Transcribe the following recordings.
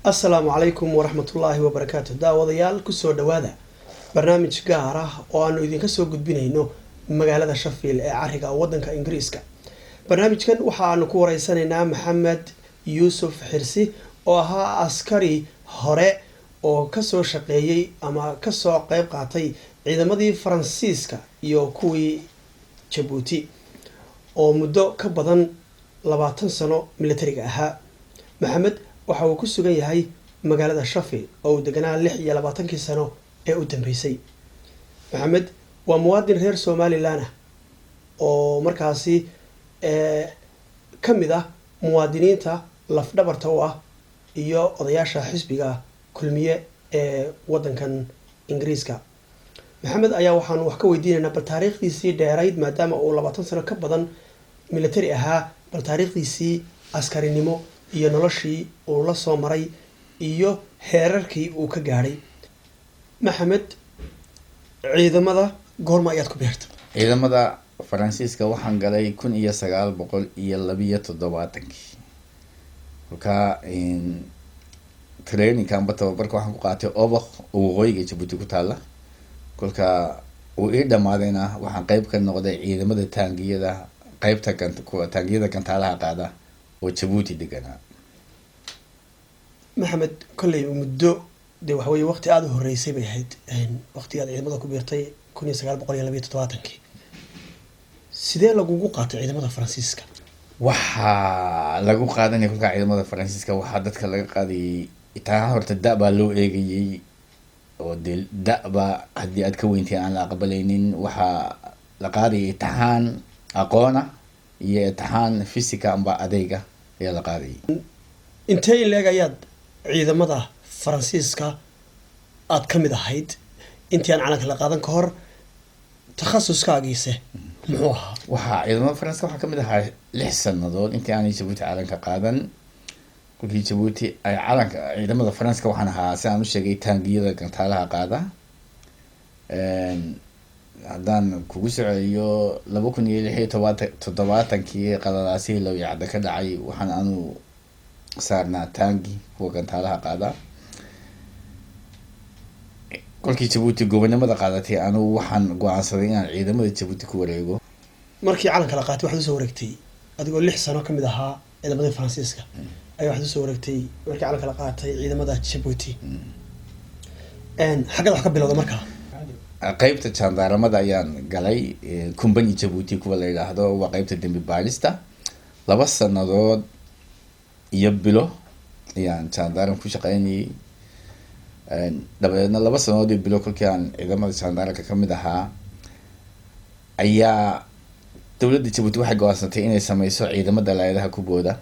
السلام عليكم ورحمة الله وبركاته daawadayaal kusoo dhawaada barnaamij gaar ah oo aanu idinka soo gudbinayno magaalada Sheffield ee cariga wadanka Ingiriiska. barnaamijkan waxaanu ku wareysanaynaa Maxamed Yuusuf Xirsi oo ahaa askari hore oo kasoo shaqeeyay ama kasoo qayb qaatay ciidamadii Faransiiska iyo kuwii Djibouti oo muddo ka badan 20 sano militariga ahaa. Maxamed waxa uu ku sugan yahay magaalada Sheffield oo deganaa 26 sano ee u dambeysay. Maxamed waa muwaadin reer Somaliland ah oo markaasi kamid ah muwaadiniinta lafdhabarta u ah iyo odayaasha xisbiga kulmiye ee wadankan Ingiriiska. Maxamed ayaa waxaan wax ka weydiinaynaa bal taariikhdiisii dheerayd maadaama uu 20 sano ka badan military ahaa, bal taariikhdiisii askarinimo iyo noloshii uu la soo maray iyo heerarkii uu ka gaadhay. Maxamed, ciidamada goorma ayaad ku beertay? ciidamada Faransiiska waxaan galay 1972 halka training kan tababarka waxaan ku qaatay Oboq oo waqooyiga Djibouti ku taala. kolka uu ii dhamaadayna waxaan qayb ka noqday ciidamada taangiyada qaybta taangiyada gantaalaha qaada oo Djibouti deganaa. Maxamed, kolley muddo de waxa weeye waqti aad u horeysay bay ahayd waqtigaad ciidamada ku beertay 1972. sidee lagugu qaatay ciidamada Faransiiska? waxaa lagu qaadanay kolka ciidamada Faransiiska waxaa dadka laga qaaday itaa horta da'ba loo eegayay oo da'ba haddii aad ka weyntii aan la aqbalaynin. waxaa la qaaday imtixaan aqoona iyo imtixaan fisika amba adayga ayaa la qaaday. intee leeg ayaad ciidamada Faransiiska aad ka mid ahayd intii aan calanka la qaadan ka hor? takhasuskaagiise muxuu ahaa? waxaa ciidamada Faransiiska waxaa ka mid ahaa 6 sanadood intii aan Djibouti calanka qaadan. kolkii Djibouti ay calanka ciidamada Faransiiska waxaan ahaa si aan u sheegay taangiyada gantaalaha qaada. haddaan kugu soceliyo 2017 qaladaasii loo yacda ka dhacay waxaan aanu saarnaa taangi kuwa gantaalaha qaada. kolkii Djibouti gobonimada qaadatay anu waxaan go'aansaday inaan ciidamada Djibouti ku wareego. markii calanka la qaatay waxaad u soo wareegtay adigoo 6 sano ka mid ahaa ciidamada Faransiiska ayaa waxaad u soo wareegtay markii calanka la qaatay ciidamada Djibouti. xagad wax ka bilowday markaa? qaybta jandaramada ayaan galay company Djibouti kuwa la yiraahdo waa qaybta dambi baarista. 2 sanadood iyo bilo ayaan jandaram ku shaqaynayay. dabadeedna 2 sanadood iyo bilo kolkii aan ciidamada jandaranka ka mid ahaa ayaa dowladda Djibouti waxay go'aansatay inay sameyso ciidamada dalaayadaha ku booda.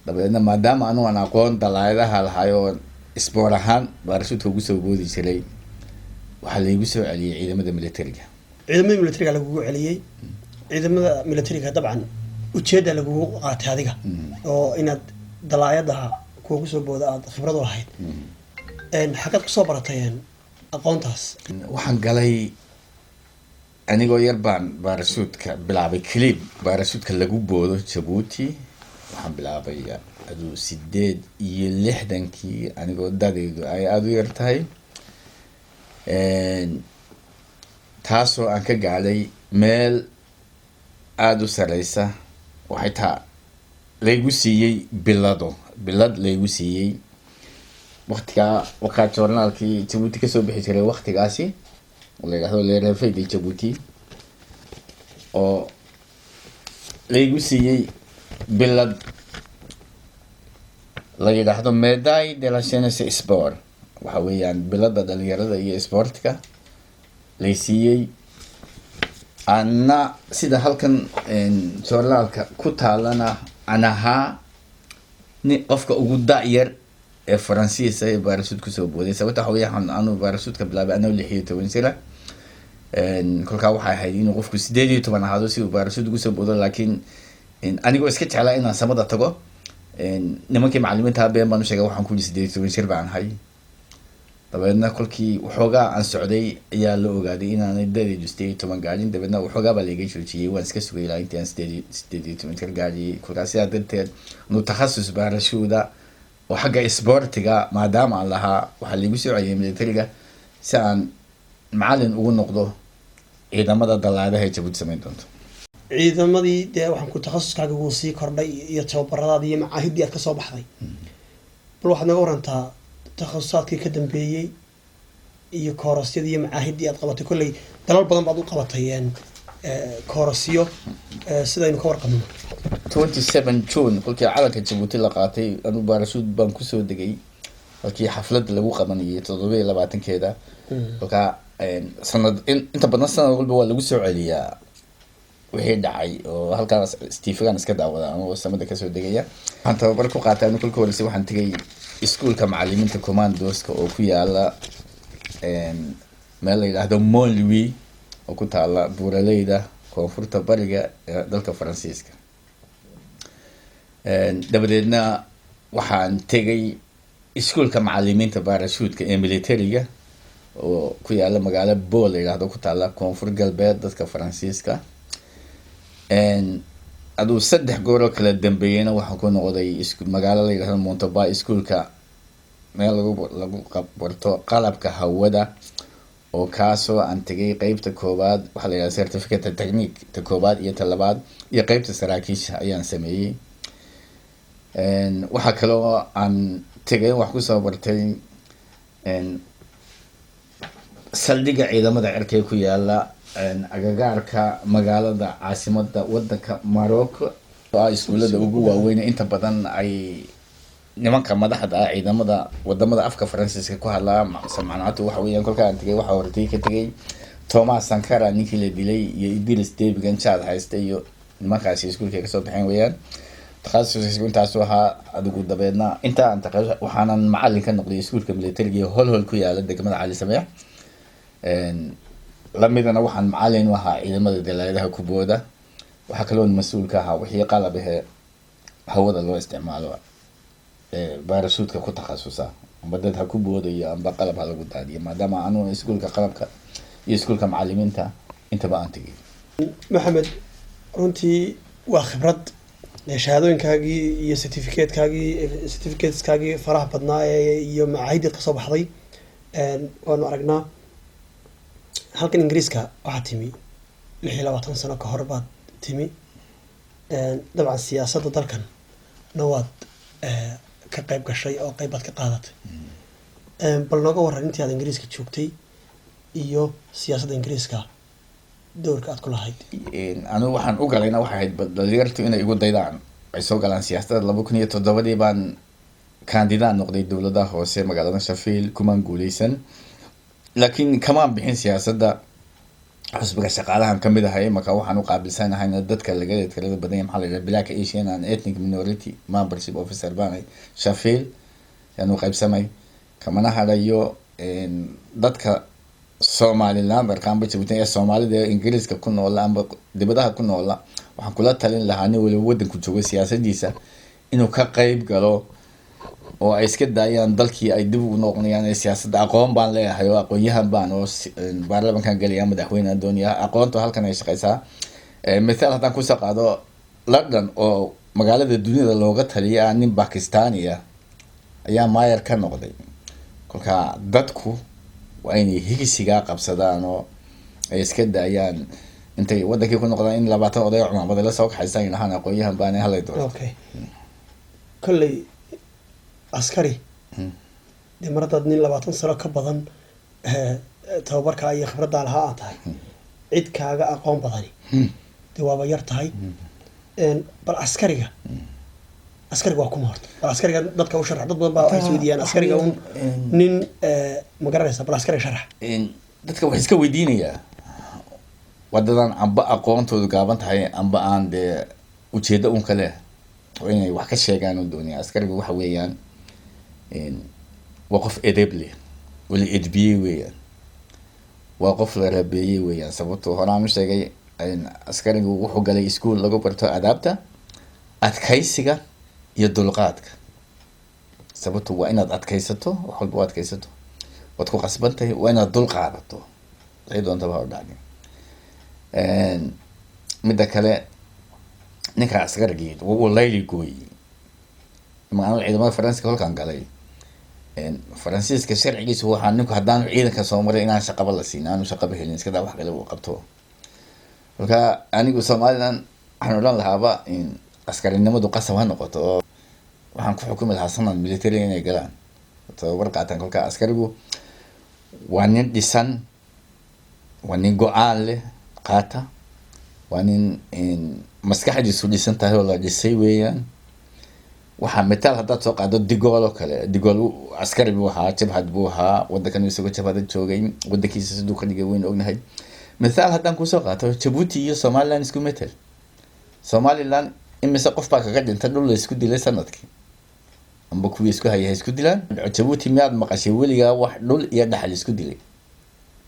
dabadeedna maadaama anu aan aqoon dalaayadaha lahayo sport ahaan baarashuudka ugu soo boodi jiray waxaa laygu soo celiyay ciidamada militariga. ciidamada militariga lagugu celiyay. ciidamada militariga dabcan ujeedda lagugu qaatay adiga oo inaad dalaayadaha kuwa soo booda aad khibrad u lahayd. xagad ku soo baratay aqoontaas? waxaan galay anigoo yar baan baarashuudka bilaabay clip baarashuudka lagu boodo Djibouti. waxaan bilaabay aduu 68 anigoo dadaydu ay aad u yar tahay. taasoo aan ka gaadhay meel aad u sareysa. waxay taa laygu siiyey bilad laygu siiyey waqtigaa wakaa joornaalkii Djibouti kasoo bixi jiray waqtigaasi la yidhaahdo Le Réveil de Djibouti oo laygu siiyey bilad la yidhaahdo Médaille de la Jeunesse Sport. waxa weeyaan bilada dhalinyarada iyo sportka lay siiyey. ana sida halkan joornaalka ku taalana aan ahaa qofka ugu da'yar ee Faransiis ee baarashuud kusoo booday. sababta waxa weeyaan anu baarashuudka bilaabay anoo 16 jira. kolkaa waxay ahayd inuu qofku 18 ahaado si uu baarashuud ugu soo boodo. laakiin anigoo iska jeclaa inaan samada tago nimankii macallimiinta been baan u sheegay waxaan ku 18 jir baan ahay. dabeedna kolkii waxoogaa aan socday ayaa la ogaaday inaanay dadaydu 18 gaadhin. dabeedna waxoogaa baa layga joojiyey. waan iska sugay ilaa intii aan 18 jir gaadhiyey. kolkaas sidaa darteed nu takhasus baarashuuda oo xagga isboortiga maadaama aan lahaa waxaa liigu soo celiyay militariga si aan macalin ugu noqdo ciidamada dalaadaha ee Jabuuti samayn doonto. ciidamadii dee waxaan ku takhasuskaaga wuu sii kordhay iyo tababaradaadii iyo macaahidii aad ka soo baxday bal waxaad naga warantaa takhasusaadkii ka dambeeyey iyo koorosyadii iyo macaahidii aad qabatay kolley dalal badan baad u qabatay koorosyo sidaynu ka warqabno 27 June kolkii calanka Jabuuti la qaatay anu baarashuud baan kusoo degay halkii xaflad lagu qabanayay 27keeda kolka sanad inta badan sanad walba waa lagu soo celiyaa wixii dhacay oo halkaas Stephen iska daawada oo samada ka soo degaya waxaan tababar ku qaatay anu kolkii horreysay waxaan tagay iskuulka macallimiinta commandoska oo ku yaala meel la yiraahdo Montlouis oo ku taala buuraleyda koonfurta bariga ee dalka Faransiiska dabadeedna waxaan tegay iskuulka macallimiinta baarashuudka ee militariga oo ku yaala magaalo Bool la yiraahdo ku taala koonfur galbeed dadka Faransiiska aduu 3 goor oo kala dambeeyayna waxaan ku noqday magaalo la yiraahdo Montauban iskuulka meel lagu barto qalabka hawada oo kaasoo aan tegay qaybta koobaad waxaa la yiraahdaa certificate technique ta koobaad iyo ta labaad iyo qaybta saraakiisha ayaan sameeyay waxa kale oo aan tegay wax ku soo bartay saldhigga ciidamada cirka ku yaala agagaarka magaalada caasimadda wadanka Morocco oo iskuulada ugu waaweyn inta badan ay nimanka madaxda ciidamada wadamada afka Faransiiska ku hadla macnaheedu waxa weeyaan kolka aan tagay waxa hortay ka tagay Thomas Sankara ninkii la dilay iyo Idris Deby Ganchad haystay iyo nimankaas iskuulka ka soo baxeen weeyaan takhasuska intaas waxa adigu dabeedna inta aan taqay waxaanan macallin ka noqday iskuulka militariga hol ku yaala degmada Cali Sameex lamidana waxaan macallin waxa ciidamada dalaadaha ku booda waxa kale oo mas'uul ka ahaa wixii qalab hawada loo isticmaalo baarashuudka ku takhasusa amba dad ha ku boodayo amba qalab ha lagu daadiyo maadaama aanu iskuulka qalabka iyo iskuulka macallimiinta intaba aan tegay maxamed runtii waa khibrad shahaadooyinkaagii iyo certificateskaagii faraha badnaa iyo macaahidii ka soo baxday waanu aragnaa halkan ingiriiska waxaa timi 26 sano ka hor baad timi dabcan siyaasadda dalkan nawaad ka qayb gashay oo qaybaad ka qaadatay bal nooga waran intii aad ingiriiska joogtay iyo siyaasadda ingiriiska doorka aad ku lahayd anu waxaan u galayna waxa ahayd dhalinyartu inay igu daydaan ay soo galaan siyaasadda 2007 baan kandidaat noqday dowladda hoose magaalada Sheffield kumaan guuleysan laakiin kamaan bixin siyaasadda xisbiga shaqaalahan kamid ahay marka waxaan u qaabilsanahay dadka laga tirada badan maxaa la yiraahdaa Black Asian and Ethnic Minority Membership Officer baan Sheffield yaanu qaybsamay kamana hadayo dadka Somaliland markaan Jabuuti ee Soomaalida Ingiriiska ku nool amba dibadaha ku nool waxaan kula talin lahaa in wali wadanku joogo siyaasadiisa inuu ka qayb galo oo ay iska daayaan dalkii ay dib u noqonayaan siyaasadda aqoon baan leeyahay oo aqoonyahan baan oo baarlamaanka galaya madaxweynaha doonaya aqoonta halkan ay shaqeysaa midaal haddaan ku soo qaado London oo magaalada dunida looga taliya nin Pakistani ayaa maayar ka noqday kolka dadku waa inay higisiga qabsadaan oo ay iska daayaan intay wadankii ku noqdaan in 20 oday cumar la soo kaxaysan inahan aqoonyahan baan halay doon okay kulli askari maradaad nin 20 sano ka badan tababarka iyo khibradda lahaa aad tahay cid kaaga aqoon badani waaba yar tahay bal askariga waa kuma horta bal askariga dadka u sharax dad badan baa ay weydiiyaan askariga nin ma garanaysa bal askariga sharax dadka wax iska weydiinaya wadadan amba aqoontoodu gaaban tahay amba aan de ujeedo un kale oo inay wax ka sheegaan oo doonaya askariga waxa weeyaan waa qof edeb leh wali edbiye weeyaan waa qof la rabeeyay weeyaan sababtoo horaan u sheegay askarigu wuxuu galay iskuul lagu barto adaabta adkaysiga iyo dulqaadka sababtoo waa inaad adkaysato wax walba waad adkaysato waad ku qasban tahay waa inaad dulqaadato ay doontaba ha dhacdo midda kale ninka askariga wuu layli gooy maana ciidamada faransiiska halkan galay faransiiska sharcigiisu waxaa ninku haddaan ciidanka soo maray inaan shaqaba la siin aanu shaqaba helin iska daa wax kale uu qabto. marka anigu Somaliland waxaan odhan lahaaba in askarinimadu qasab ha noqoto oo waxaan ku xukumi lahaa sanad military inay galaan tababar qaataan. kolka askarigu waa nin dhisan, waa nin go-aan leh qaata, waa nin maskaxdiisu dhisan tahay oo la dhisay weeyaan. waxaa mitaal haddaad soo qaado digool oo kale, digool askari buu ahaa, jabhad buu ahaa, wadankan isagoo jabhada joogay, wadankiisa siduu ka dhigay weyn ognahay. mithaal haddaan kusoo qaato Djibouti iyo Somaliland isku metel. Somaliland imise qof baa kaga dhintay dhul la isku dilay sanadkii, amba kuwii isku hayay isku dilaan. Djibouti miyaad maqashay weligaa wax dhul iyo dhaxal isku dilay?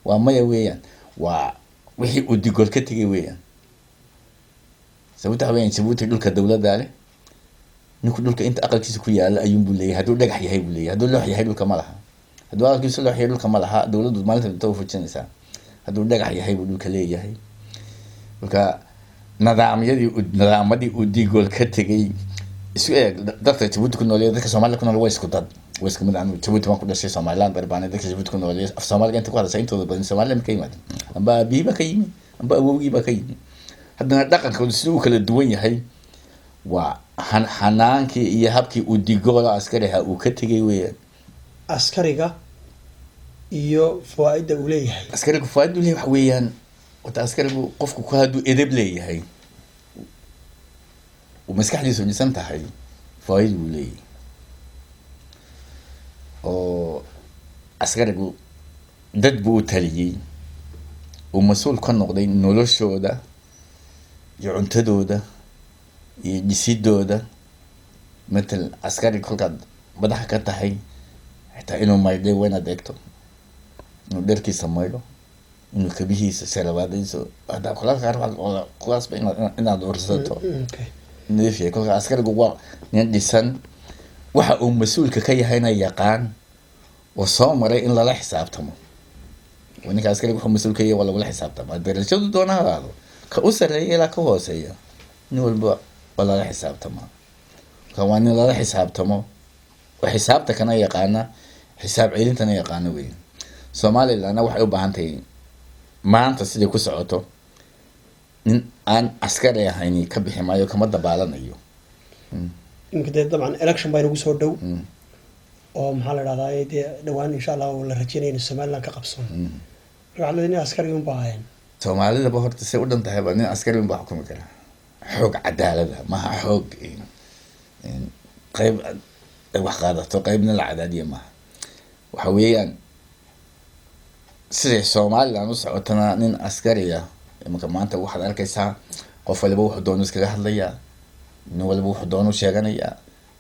waa maya weeyaan, waa wixii uu digool ka tegay weeyaan. sababta weeyaan Djibouti dhulka dawladda leh, ninku dhulka inta aqalkiisa ku yaala ayuunbuu leeyahay. hadduu dhagax yahay buu leeyahay, hadduu loox yahay dhulka ma laha. hadduu aqalkiisa loox yahay dhulka ma laha, dawladdu maalinta inta u fujinaysaa. hadduu dhagax yahay buu dhulka leeyahay. marka nadaamadii uu digool ka tegay isu eeg dadka Djibouti ku nool iyo dadka Soomaaliya ku nool waa isku dad, waa isku mid. anigu Djibouti baan ku dhashay, Somaliland barbaan dadka Djibouti ku nool af Soomaaliga inta ku hadasha intooda badan Somaliland ka yimaada, amba aabihii baa ka yimi, amba awowgii baa ka yimi. haddana dhaqankoodu siduu kala duwan yahay waa xanaankii iyo habkii uu digoola askariha uu ka tegay weeyaan. askariga iyo fawaaidda uu leeyahay. askarigu fawaaid uu leeyahay waxa weeyaan, wata askarigu qofku ku hadduu edeb leeyahay uu maskaxdiisu dhisan tahay, fawaaid uu leeyahay. oo askarigu dad buu u taliyey, uu mas-uul ka noqday noloshooda iyo cuntadooda iyo dhisidooda. matal askari kolkaad madaxa ka tahay xitaa inuu maydhay waa inaad eegto, inuu dharkiisa maydho, inuu kabihiisa sarabaadayso, haddaa kulaasba inaad ursato nadiifyahay. kolka askarigu waa nin dhisan, waxa uu mas-uulka ka yahayna yaqaan oo soo maray in lala xisaabtamo. ninka askariga wuxuu mas-uul ka yahay waa lagula xisaabtama, darajadu doona ha ahaado, ka u sarreeya ilaa ka hooseeya, nin walba waa lala xisaabtamaa. marka waa nin lala xisaabtamo oo xisaabta kana yaqaana, xisaab celintana yaqaana weyn. Somalilandna waxay u baahan tahay maanta siday ku socoto, nin aan askari ahayn ka bixi maayo, kama dabaalanayo. imika dee dabcan election baa inagu soo dhow oo maxaa la dhahdaa dee dhawaan insha allah la rajeynaya in Somaliland ka qabsoon. marka nin askari un baa ahayn. Soomaalidaba horta say u dhan tahay nin askari un baa xukumi kara. xoog cadaalada maaha xoog qayb wax qaadato qaybna la cadaadiyo maaha. waxa weeyaan siday Somaliland u socotana nin askari ah imika maanta waxaad arkaysaa qof walba wuxuu doono iskaga hadlayaa, nin walba wuxuu doono sheeganayaa,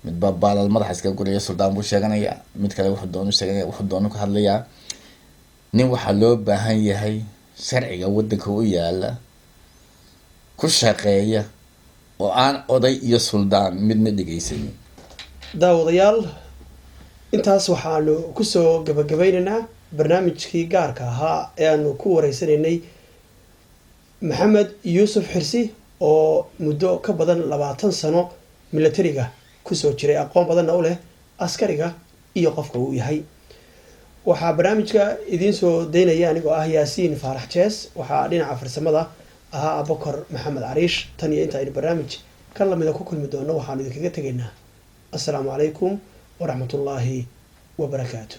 mid baa baalal madaxa iskaga guraya suldaan buu sheeganayaa, mid kale wuxuu doono sheeganaya, wuxuu doono ka hadlayaa. nin waxaa loo baahan yahay sharciga wadanka u yaala ku shaqeeya oo aan oday iyo suldaan midna dhegeysanin. daawadayaal intaas waxaanu kusoo gabagabeynaynaa barnaamijkii gaarka ahaa ee aanu ku wareysanaynay maxamed yuusuf xirsi oo muddo ka badan 20 sano militariga kusoo jiray, aqoon badanna u leh askariga iyo qofka uu yahay. waxaa barnaamijka idiin soo daynaya anigoo ah Yaasiin Faarax Jees, waxaa dhinaca farsamada ahaa Abubakar Maxamed Cariish. tan iyo inta aynu barnaamij ka lamida ku kulmi doono waxaanu idinkaga tegaynaa assalaamu calaykum waraxmatullaahi wabarakaatuh.